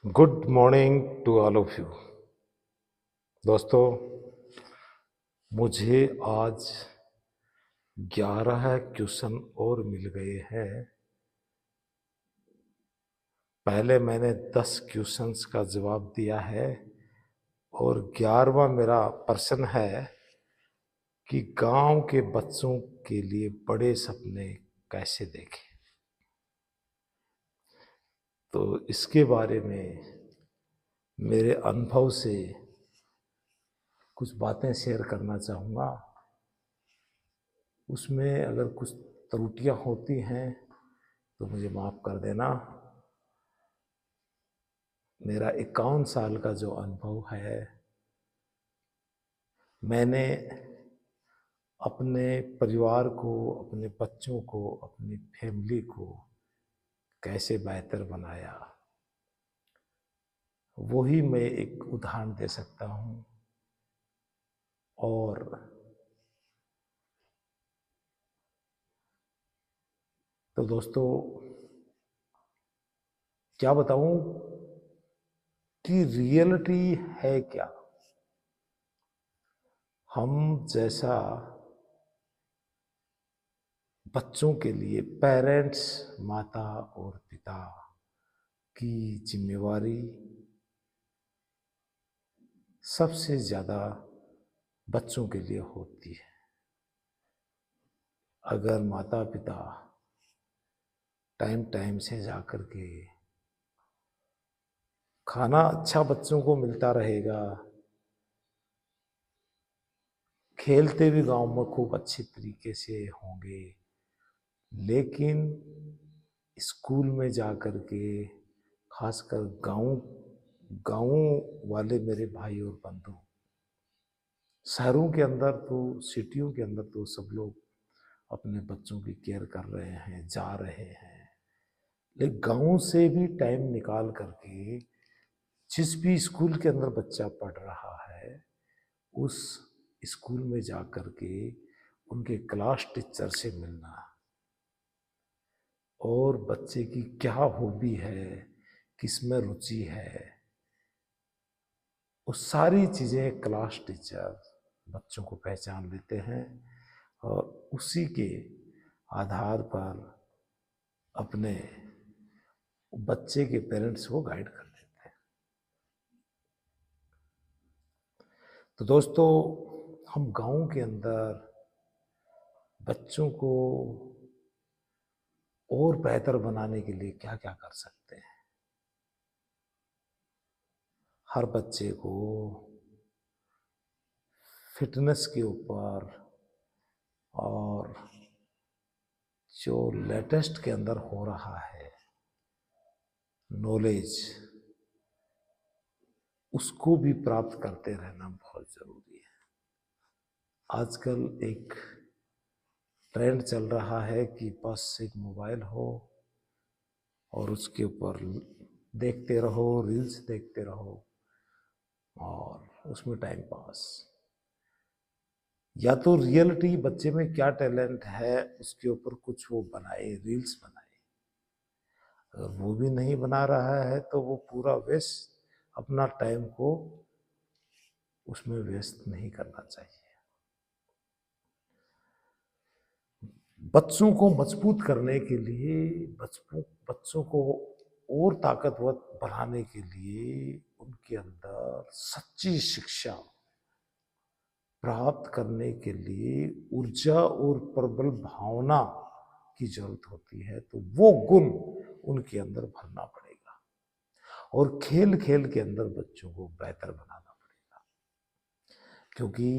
Good morning to all of you. दोस्तों, मुझे आज 11 क्वेश्चन और मिल गए हैं। पहले मैंने 10 क्वेश्चंस का जवाब दिया है और 11वां मेरा प्रश्न है कि गांव के बच्चों के लिए बड़े सपने कैसे देखें। तो इसके बारे में मेरे अनुभव से कुछ बातें शेयर करना चाहूँगा। उसमें अगर कुछ त्रुटियां होती हैं तो मुझे माफ़ कर देना। मेरा 51 साल का जो अनुभव है, मैंने अपने परिवार को, अपने बच्चों को, अपनी फैमिली को कैसे बेहतर बनाया, वही मैं एक उदाहरण दे सकता हूँ। और तो दोस्तों, क्या बताऊं कि रियलिटी है क्या। हम जैसा बच्चों के लिए पेरेंट्स, माता और पिता की जिम्मेवारी सबसे ज़्यादा बच्चों के लिए होती है। अगर माता पिता टाइम टाइम से जाकर के खाना अच्छा बच्चों को मिलता रहेगा, खेलते भी गांव में खूब अच्छी तरीके से होंगे, लेकिन स्कूल में जाकर के खासकर गांव गांव वाले मेरे भाई और बंधु, शहरों के अंदर तो, सिटियों के अंदर तो सब लोग अपने बच्चों की केयर कर रहे हैं, जा रहे हैं, लेकिन गांव से भी टाइम निकाल करके जिस भी स्कूल के अंदर बच्चा पढ़ रहा है, उस स्कूल में जा कर के उनके क्लास टीचर से मिलना और बच्चे की क्या हॉबी है, किसमें रुचि है, वो सारी चीज़ें क्लास टीचर बच्चों को पहचान लेते हैं और उसी के आधार पर अपने बच्चे के पेरेंट्स को गाइड कर देते हैं। तो दोस्तों, हम गांव के अंदर बच्चों को और बेहतर बनाने के लिए क्या क्या कर सकते हैं। हर बच्चे को फिटनेस के ऊपर और जो लेटेस्ट के अंदर हो रहा है नॉलेज, उसको भी प्राप्त करते रहना बहुत जरूरी है। आजकल एक ट्रेंड चल रहा है कि बस एक मोबाइल हो और उसके ऊपर देखते रहो, रील्स देखते रहो और उसमें टाइम पास। या तो रियलिटी बच्चे में क्या टैलेंट है उसके ऊपर कुछ वो बनाए, रील्स बनाए। अगर वो भी नहीं बना रहा है तो वो पूरा वेस्ट, अपना टाइम को उसमें वेस्ट नहीं करना चाहिए। बच्चों को मजबूत करने के लिए, बच्चों को और ताकतवर बनाने के लिए उनके अंदर सच्ची शिक्षा प्राप्त करने के लिए ऊर्जा और प्रबल भावना की जरूरत होती है। तो वो गुण उनके अंदर भरना पड़ेगा और खेल खेल के अंदर बच्चों को बेहतर बनाना पड़ेगा, क्योंकि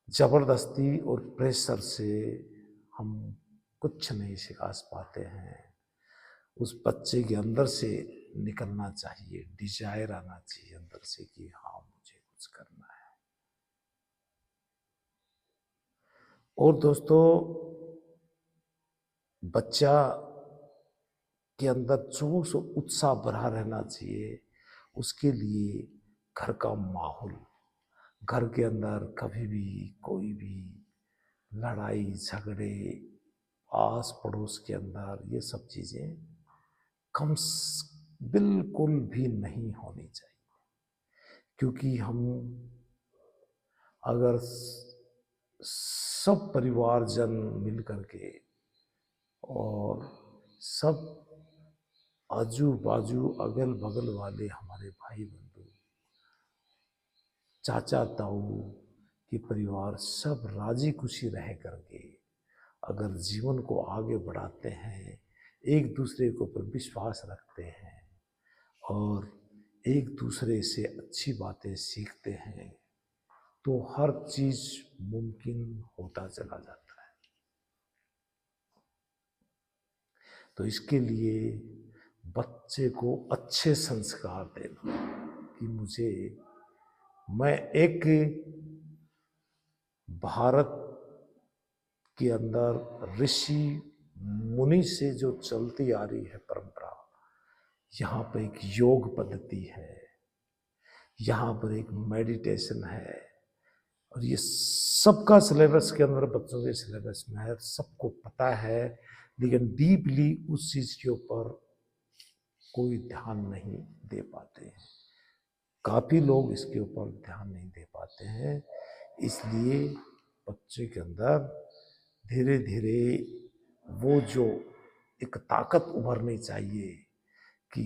जबरदस्ती और प्रेशर से हम कुछ नहीं सिखा पाते हैं। उस बच्चे के अंदर से निकलना चाहिए, डिजायर आना चाहिए अंदर से कि हाँ, मुझे कुछ करना है। और दोस्तों, बच्चा के अंदर जोश और उत्साह भरा रहना चाहिए। उसके लिए घर का माहौल, घर के अंदर कभी भी कोई भी लड़ाई झगड़े, आस पड़ोस के अंदर ये सब चीज़ें कम बिल्कुल भी नहीं होनी चाहिए। क्योंकि हम अगर सब परिवारजन मिल करके और सब आजू बाजू अगल बगल वाले हमारे भाई बंधु, चाचा ताऊ के परिवार सब राजी खुशी रह करके अगर जीवन को आगे बढ़ाते हैं, एक दूसरे के ऊपर विश्वास रखते हैं और एक दूसरे से अच्छी बातें सीखते हैं, तो हर चीज मुमकिन होता चला जाता है। तो इसके लिए बच्चे को अच्छे संस्कार देना कि मैं एक भारत के अंदर ऋषि मुनि से जो चलती आ रही है परंपरा, यहाँ पर एक योग पद्धति है, यहाँ पर एक मेडिटेशन है, और ये सबका सिलेबस के अंदर बच्चों के सिलेबस में है, सबको पता है, लेकिन डीपली उस चीज के ऊपर कोई ध्यान नहीं दे पाते हैं। काफी लोग इसके ऊपर ध्यान नहीं दे पाते हैं। इसलिए बच्चे के अंदर धीरे धीरे वो जो एक ताकत उभरनी चाहिए कि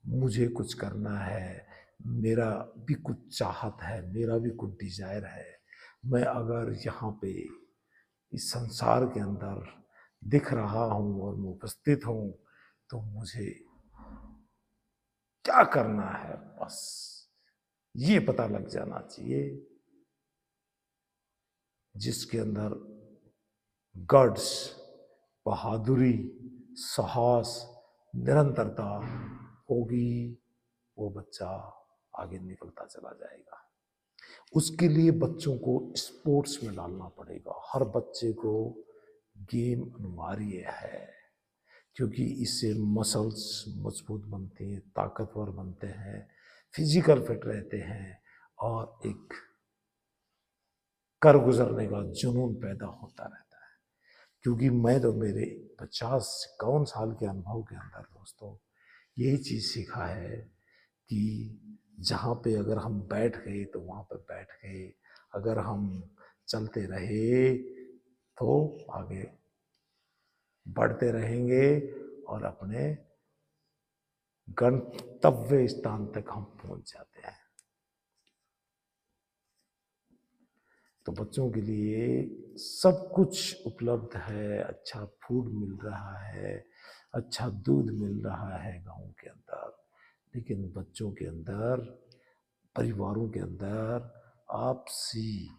मुझे कुछ करना है, मेरा भी कुछ चाहत है, मेरा भी कुछ डिजायर है, मैं अगर यहाँ पे इस संसार के अंदर दिख रहा हूँ और मैं उपस्थित हूँ, तो मुझे क्या करना है, बस ये पता लग जाना चाहिए। जिसके अंदर गट्स, बहादुरी, साहस, निरंतरता होगी, वो बच्चा आगे निकलता चला जाएगा। उसके लिए बच्चों को स्पोर्ट्स में डालना पड़ेगा। हर बच्चे को गेम अनिवार्य है, क्योंकि इससे मसल्स मजबूत बनते हैं, ताकतवर बनते हैं, फिजिकल फिट रहते हैं और एक कर गुजरने का जुनून पैदा होता रहता है। क्योंकि मैं तो मेरे 50-51 साल के अनुभव के अंदर दोस्तों यही चीज सीखा है कि जहाँ पे अगर हम बैठ गए तो वहाँ पर बैठ गए, अगर हम चलते रहे तो आगे बढ़ते रहेंगे और अपने गंतव्य स्थान तक हम पहुंच जाते हैं। तो बच्चों के लिए सब कुछ उपलब्ध है, अच्छा फूड मिल रहा है, अच्छा दूध मिल रहा है गांव के अंदर, लेकिन बच्चों के अंदर, परिवारों के अंदर आपसी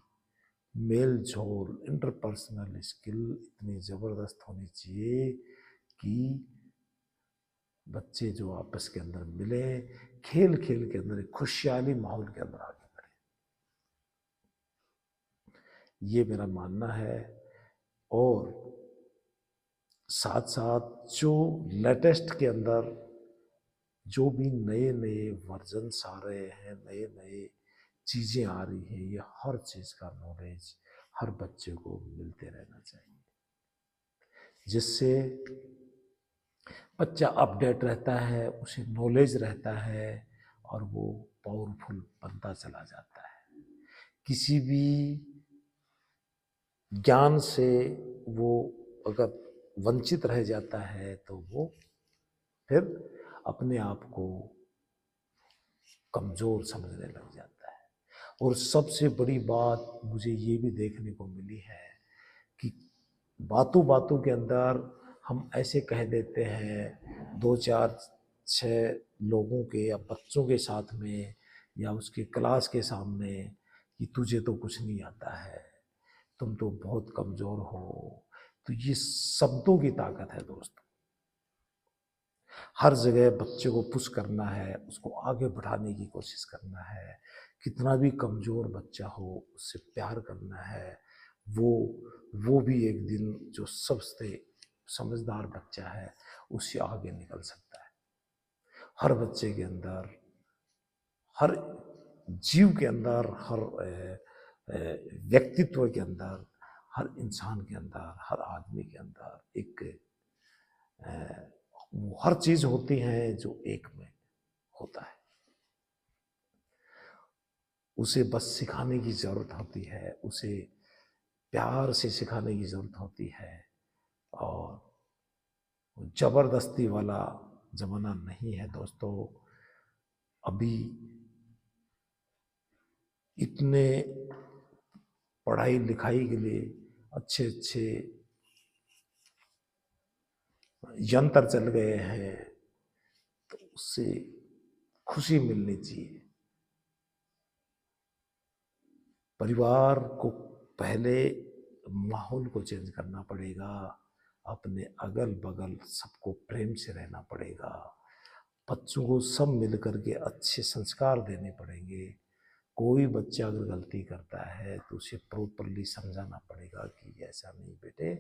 मेल जोल, इंटरपर्सनल स्किल इतनी जबरदस्त होनी चाहिए कि बच्चे जो आपस के अंदर मिले, खेल खेल के अंदर, खुशहाली माहौल के अंदर आगे बढ़े। ये मेरा मानना है। और साथ साथ जो लेटेस्ट के अंदर जो भी नए नए वर्जन्स आ रहे हैं, नए नए चीजें आ रही हैं, ये हर चीज का नॉलेज हर बच्चे को मिलते रहना चाहिए, जिससे बच्चा अपडेट रहता है, उसे नॉलेज रहता है और वो पावरफुल बनता चला जाता है। किसी भी ज्ञान से वो अगर वंचित रह जाता है तो वो फिर अपने आप को कमजोर समझने लग जाता है। और सबसे बड़ी बात मुझे ये भी देखने को मिली है कि बातों बातों के अंदर हम ऐसे कह देते हैं 2-4-6 लोगों के या बच्चों के साथ में या उसके क्लास के सामने कि तुझे तो कुछ नहीं आता है, तुम तो बहुत कमजोर हो। तो ये शब्दों की ताकत है दोस्तों। हर जगह बच्चे को पुश करना है, उसको आगे बढ़ाने की कोशिश करना है। कितना भी कमजोर बच्चा हो उससे प्यार करना है। वो भी एक दिन जो सबसे समझदार बच्चा है उससे आगे निकल सकता है। हर बच्चे के अंदर, हर जीव के अंदर, हर व्यक्तित्व के अंदर, हर इंसान के अंदर, हर आदमी के अंदर एक वो हर चीज होती है जो एक में होता है। उसे बस सिखाने की जरूरत होती है, उसे प्यार से सिखाने की जरूरत होती है। और जबरदस्ती वाला जमाना नहीं है दोस्तों। अभी इतने पढ़ाई लिखाई के लिए अच्छे अच्छे यंत्र चल गए हैं, तो उससे खुशी मिलनी चाहिए। परिवार को पहले माहौल को चेंज करना पड़ेगा, अपने अगल बगल सबको प्रेम से रहना पड़ेगा, बच्चों को सब मिलकर के अच्छे संस्कार देने पड़ेंगे। कोई बच्चा अगर गलती करता है तो उसे प्रॉपरली समझाना पड़ेगा कि ऐसा नहीं बेटे,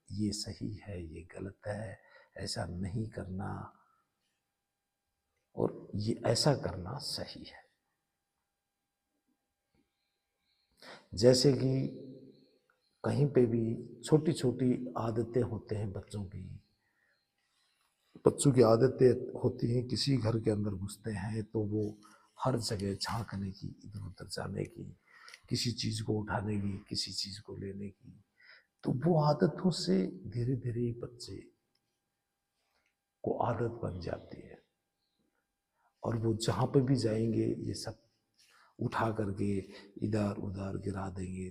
ये सही है, ये गलत है, ऐसा नहीं करना और ये ऐसा करना सही है। जैसे कि कहीं पे भी छोटी छोटी आदतें होते हैं बच्चों की आदतें होती हैं, किसी घर के अंदर घुसते हैं तो वो हर जगह झांकने की, इधर उधर जाने की, किसी चीज को उठाने की, किसी चीज को लेने की, तो वो आदतों से धीरे धीरे बच्चे को आदत बन जाती है और वो जहां पे भी जाएंगे ये सब उठा करके इधर उधर गिरा देंगे,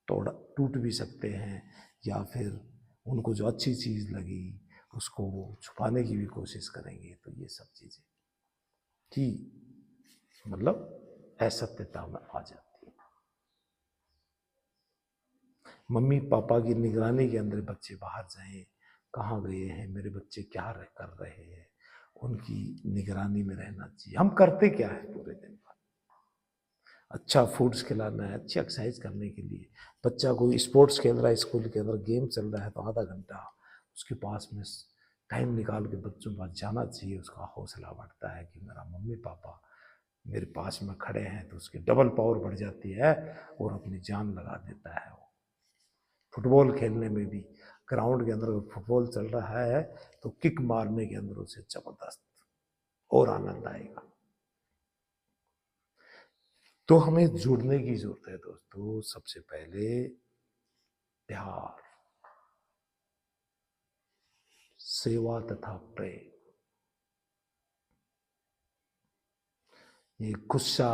तोड़ टूट भी सकते हैं, या फिर उनको जो अच्छी चीज लगी उसको वो छुपाने की भी कोशिश करेंगे। तो ये सब चीजें की मतलब असत्यता में आ जाती है। मम्मी पापा की निगरानी के अंदर बच्चे बाहर जाएं, कहाँ गए हैं मेरे बच्चे, क्या कर रहे हैं, उनकी निगरानी में रहना चाहिए। हम करते क्या है पूरे दिन भर? अच्छा फूड्स खिलाना है, अच्छी एक्सरसाइज करने के लिए, बच्चा कोई स्पोर्ट्स खेल रहा है, स्कूल के अंदर गेम चल रहा है तो आधा घंटा उसके पास में टाइम निकाल के बच्चों के पास जाना चाहिए। उसका हौसला बढ़ता है कि मेरा मम्मी पापा मेरे पास में खड़े हैं, तो उसकी डबल पावर बढ़ जाती है और अपनी जान लगा देता है। वो फुटबॉल खेलने में भी ग्राउंड के अंदर फुटबॉल चल रहा है तो किक मारने के अंदर उसे जबरदस्त और आनंद आएगा। तो हमें जुड़ने की जरूरत है दोस्तों। सबसे पहले प्यार, सेवा तथा प्रेम। ये गुस्सा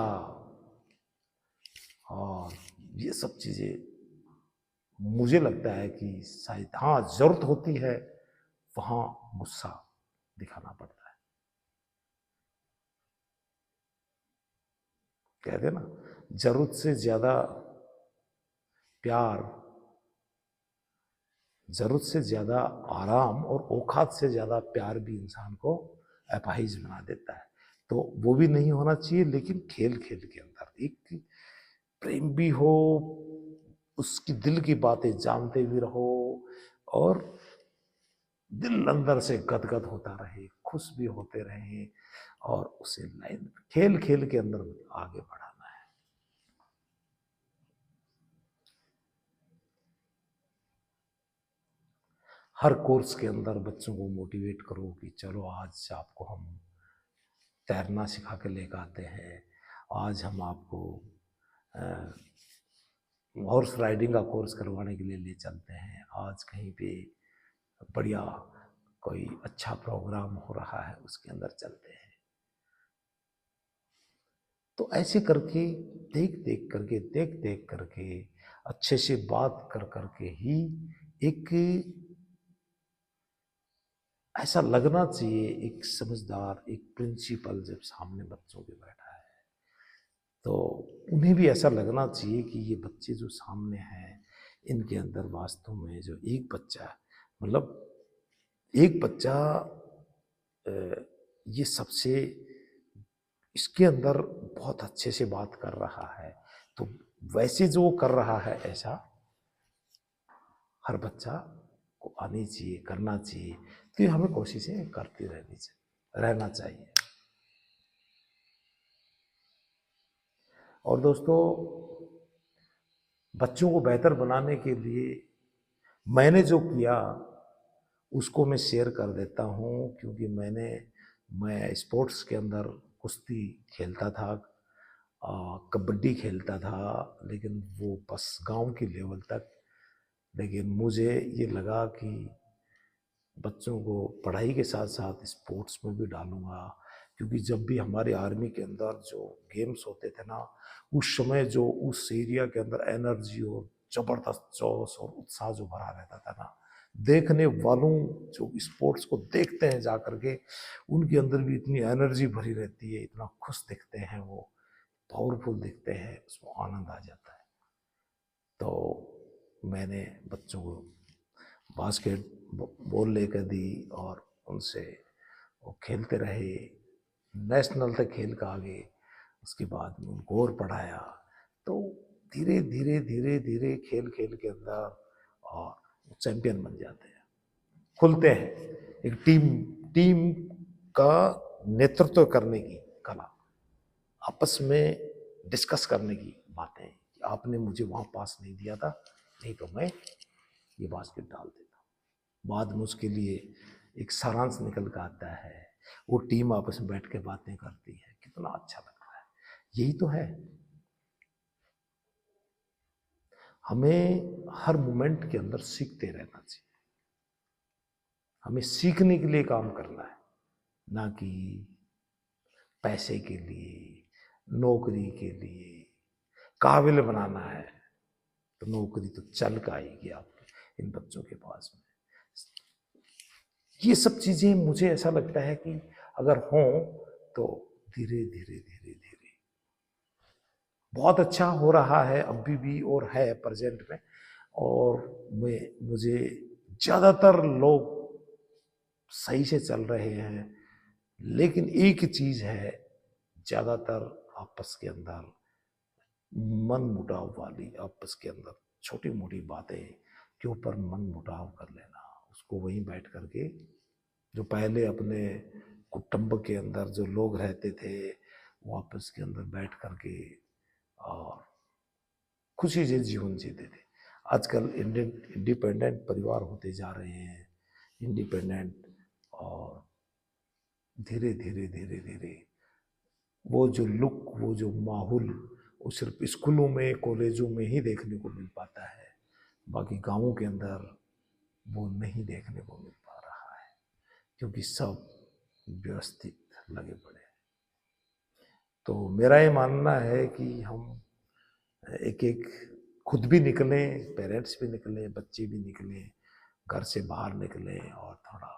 और ये सब चीजें मुझे लगता है कि शायद हाँ जरूरत होती है वहां गुस्सा दिखाना पड़ता है। कहते ना, जरूरत से ज्यादा प्यार, जरूरत से ज्यादा आराम और औकात से ज्यादा प्यार भी इंसान को अपाहिज बना देता है। तो वो भी नहीं होना चाहिए, लेकिन खेल खेल के अंदर एक प्रेम भी हो, उसकी दिल की बातें जानते भी रहो और दिल अंदर से गदगद होता रहे, खुश भी होते रहे और उसे लाइन खेल खेल के अंदर आगे बढ़ाना है। हर कोर्स के अंदर बच्चों को मोटिवेट करो कि चलो आज आपको हम तैरना सिखा के लेकर आते हैं, आज हम आपको हॉर्स राइडिंग का कोर्स करवाने के लिए ले चलते हैं, आज कहीं पे बढ़िया कोई अच्छा प्रोग्राम हो रहा है उसके अंदर चलते हैं। तो ऐसे करके देख देख करके अच्छे से बात कर करके ही एक ऐसा लगना चाहिए, एक समझदार, एक प्रिंसिपल जब सामने बच्चों के बैठा है तो उन्हें भी ऐसा लगना चाहिए कि ये बच्चे जो सामने हैं इनके अंदर वास्तव में जो एक बच्चा, मतलब एक बच्चा ये सबसे इसके अंदर बहुत अच्छे से बात कर रहा है, तो वैसे जो वो कर रहा है ऐसा हर बच्चा को आनी चाहिए, करना चाहिए। तो ये हमें कोशिशें करती रहना चाहिए। और दोस्तों, बच्चों को बेहतर बनाने के लिए मैंने जो किया उसको मैं शेयर कर देता हूँ, क्योंकि मैं स्पोर्ट्स के अंदर कुश्ती खेलता था, कबड्डी खेलता था, लेकिन वो बस गांव की लेवल तक। लेकिन मुझे ये लगा कि बच्चों को पढ़ाई के साथ साथ स्पोर्ट्स में भी डालूंगा, क्योंकि जब भी हमारे आर्मी के अंदर जो गेम्स होते थे ना, उस समय जो उस एरिया के अंदर एनर्जी और जबरदस्त जोश और उत्साह जो भरा रहता था ना, देखने वालों जो स्पोर्ट्स को देखते हैं जा करके, उनके अंदर भी इतनी एनर्जी भरी रहती है, इतना खुश दिखते हैं, वो पावरफुल दिखते हैं, उसमें आनंद आ जाता है। तो मैंने बच्चों को बास्केट बॉल लेकर दी और उनसे वो खेलते रहे, नेशनल तक खेल का आगे। उसके बाद में उनको और पढ़ाया, तो धीरे धीरे धीरे धीरे खेल खेल के अंदर और चैंपियन बन जाते हैं, खुलते हैं। एक टीम टीम का नेतृत्व करने की कला, आपस में डिस्कस करने की बातें, आपने मुझे वहां पास नहीं दिया था, नहीं तो मैं ये बास्केट डाल देता। बाद में उसके लिए एक सारांश निकल कर आता है, वो टीम आपस में बैठ के बातें करती है, कितना अच्छा लगता है। यही तो है, हमें हर मोमेंट के अंदर सीखते रहना चाहिए। हमें सीखने के लिए काम करना है, ना कि पैसे के लिए, नौकरी के लिए। काबिल बनाना है तो नौकरी तो चल का आएगी आपके इन बच्चों के पास में। ये सब चीजें मुझे ऐसा लगता है कि अगर हों तो धीरे धीरे धीरे धीरे बहुत अच्छा हो रहा है अभी भी, और है प्रेजेंट में। और मुझे ज़्यादातर लोग सही से चल रहे हैं, लेकिन एक चीज है, ज़्यादातर आपस के अंदर मन मुटाव वाली, आपस के अंदर छोटी मोटी बातें के ऊपर मन मुटाव कर लेना। उसको वहीं बैठ करके, जो पहले अपने कुटुंब के अंदर जो लोग रहते थे, वो आपस के अंदर बैठ करके और खुशी से जीवन जीते थे। आजकल इंडिपेंडेंट परिवार होते जा रहे हैं, इंडिपेंडेंट, और धीरे धीरे धीरे धीरे वो जो लुक, वो जो माहौल, वो सिर्फ स्कूलों में कॉलेजों में ही देखने को मिल पाता है, बाकी गांवों के अंदर वो नहीं देखने को मिल पा रहा है, क्योंकि सब व्यवस्थित लगे पड़े हैं। तो मेरा ये मानना है कि हम एक एक खुद भी निकलें, पेरेंट्स भी निकलें, बच्चे भी निकलें, घर से बाहर निकलें और थोड़ा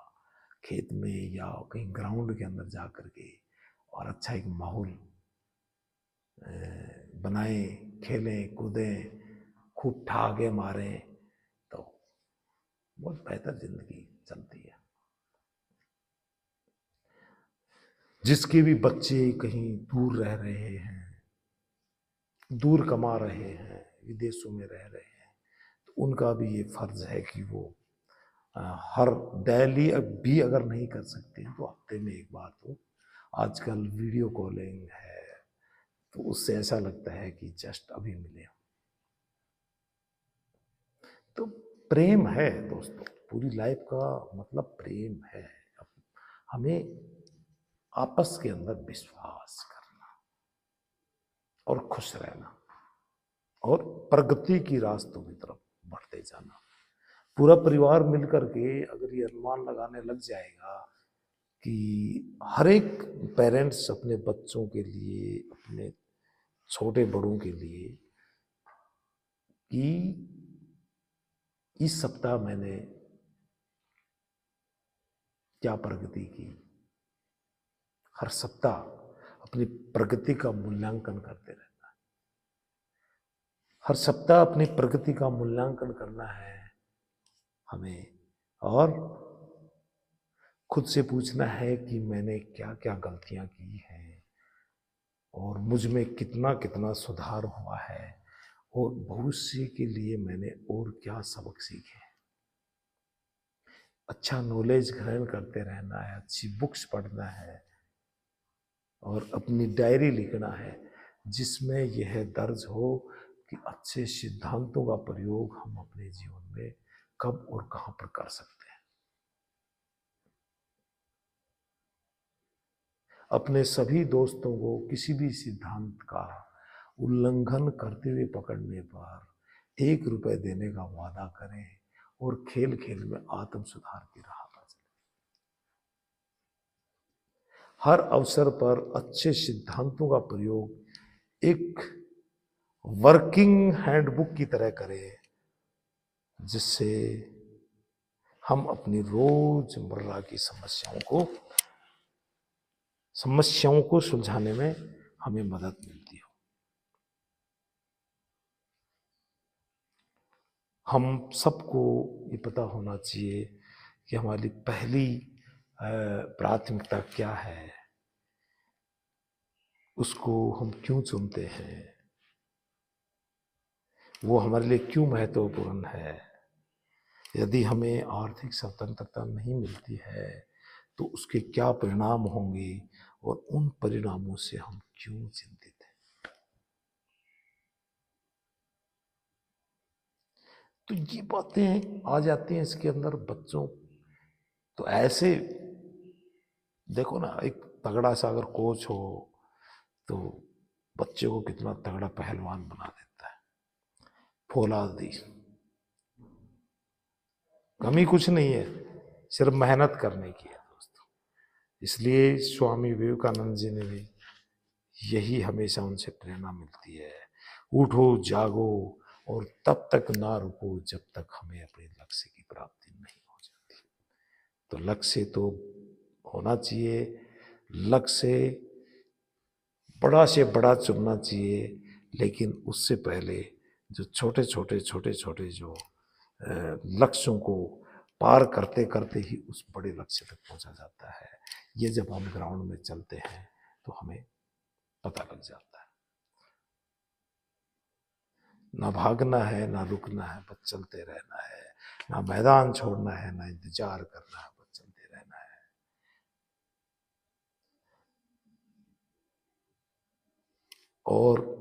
खेत में या कहीं ग्राउंड के अंदर जा करके और अच्छा एक माहौल बनाएं, खेलें कूदें, खूब ठागे मारें, तो बहुत बेहतर जिंदगी चलती है। जिसके भी बच्चे कहीं दूर रह रहे हैं, दूर कमा रहे हैं, विदेशों में रह रहे हैं, तो उनका भी ये फर्ज है कि वो हर डेली भी अगर नहीं कर सकते हैं तो हफ्ते में एक बार तो, आजकल वीडियो कॉलिंग है, तो उससे ऐसा लगता है कि जस्ट अभी मिले। तो प्रेम है दोस्तों, पूरी लाइफ का मतलब प्रेम है। हमें आपस के अंदर विश्वास करना और खुश रहना और प्रगति की रास्तों की तरफ बढ़ते जाना। पूरा परिवार मिलकर के अगर ये अनुमान लगाने लग जाएगा कि हर एक पेरेंट्स अपने बच्चों के लिए, अपने छोटे बड़ों के लिए, कि इस सप्ताह मैंने क्या प्रगति की, हर सप्ताह अपनी प्रगति का मूल्यांकन करते रहना है। हर सप्ताह अपनी प्रगति का मूल्यांकन करना है हमें, और खुद से पूछना है कि मैंने क्या क्या गलतियां की हैं और मुझ में कितना कितना सुधार हुआ है, और भविष्य के लिए मैंने और क्या सबक सीखे। अच्छा नॉलेज ग्रहण करते रहना है, अच्छी बुक्स पढ़ना है और अपनी डायरी लिखना है, जिसमें यह दर्ज हो कि अच्छे सिद्धांतों का प्रयोग हम अपने जीवन में कब और कहाँ पर कर सकते हैं। अपने सभी दोस्तों को किसी भी सिद्धांत का उल्लंघन करते हुए पकड़ने पर 1 रुपए देने का वादा करें और खेल खेल में आत्म सुधार की राह पर चलें। हर अवसर पर अच्छे सिद्धांतों का प्रयोग एक वर्किंग हैंडबुक की तरह करें, जिससे हम अपनी रोजमर्रा की समस्याओं को सुलझाने में हमें मदद मिलती हो। हम सबको ये पता होना चाहिए कि हमारी पहली प्राथमिकता क्या है, उसको हम क्यों चुनते हैं, वो हमारे लिए क्यों महत्वपूर्ण है। यदि हमें आर्थिक स्वतंत्रता नहीं मिलती है तो उसके क्या परिणाम होंगे और उन परिणामों से हम क्यों चिंतित हैं। तो ये बातें आ जाती हैं इसके अंदर बच्चों। तो ऐसे देखो ना, एक तगड़ा सा अगर कोच हो तो बच्चे को कितना तगड़ा पहलवान बना देता है, फौलादी। कमी कुछ नहीं है, सिर्फ मेहनत करने की है दोस्तों। इसलिए स्वामी विवेकानंद जी ने भी यही हमेशा उनसे प्रेरणा मिलती है, उठो जागो और तब तक ना रुको जब तक हमें अपने लक्ष्य की प्राप्ति नहीं हो जाती। तो लक्ष्य तो होना चाहिए, लक्ष्य बड़ा से बड़ा चुनना चाहिए, लेकिन उससे पहले जो छोटे छोटे जो लक्ष्यों को पार करते करते ही उस बड़े लक्ष्य तक पहुंचा जाता है। ये जब हम ग्राउंड में चलते हैं तो हमें पता लग जाता है। ना भागना है, ना रुकना है, बस चलते रहना है। ना मैदान छोड़ना है, ना इंतजार करना है, बस चलते रहना है। और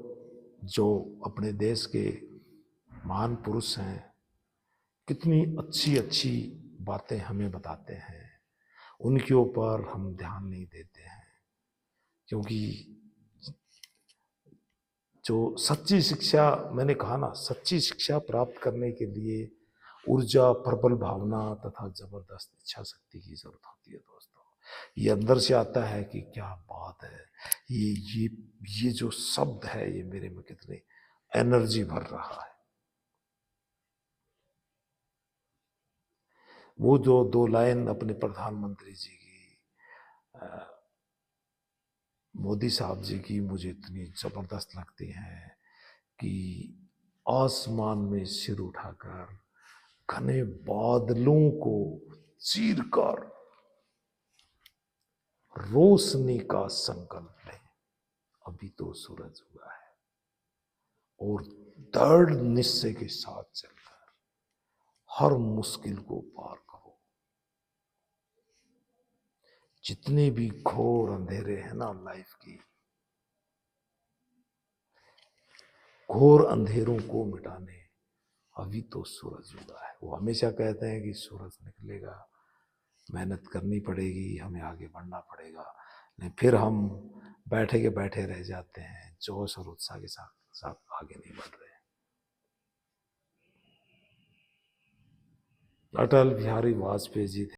जो अपने देश के महान पुरुष हैं, कितनी अच्छी अच्छी बातें हमें बताते हैं, उनके ऊपर हम ध्यान नहीं देते हैं। क्योंकि जो सच्ची शिक्षा, मैंने कहा ना, सच्ची शिक्षा प्राप्त करने के लिए ऊर्जा, प्रबल भावना तथा जबरदस्त इच्छा शक्ति की जरूरत होती है दोस्तों। ये अंदर से आता है कि क्या बात है, ये जो शब्द है ये मेरे में कितनी एनर्जी भर रहा है। वो जो 2 लाइन अपने प्रधानमंत्री जी की, मोदी साहब जी की मुझे इतनी जबरदस्त लगती हैं कि आसमान में सिर उठाकर घने बादलों को चीरकर रोशनी का संकल्प लें। अभी तो सूरज हुआ है, और दृढ़ निश्चय के साथ चलकर हर मुश्किल को पार करो। जितने भी घोर अंधेरे हैं ना लाइफ की, घोर अंधेरों को मिटाने अभी तो सूरज उगा है। वो हमेशा कहते हैं कि सूरज निकलेगा, मेहनत करनी पड़ेगी, हमें आगे बढ़ना पड़ेगा। नहीं, फिर हम बैठे के बैठे रह जाते हैं, जोश और उत्साह के साथ आगे नहीं बढ़ रहे। अटल बिहारी वाजपेयी जी थे।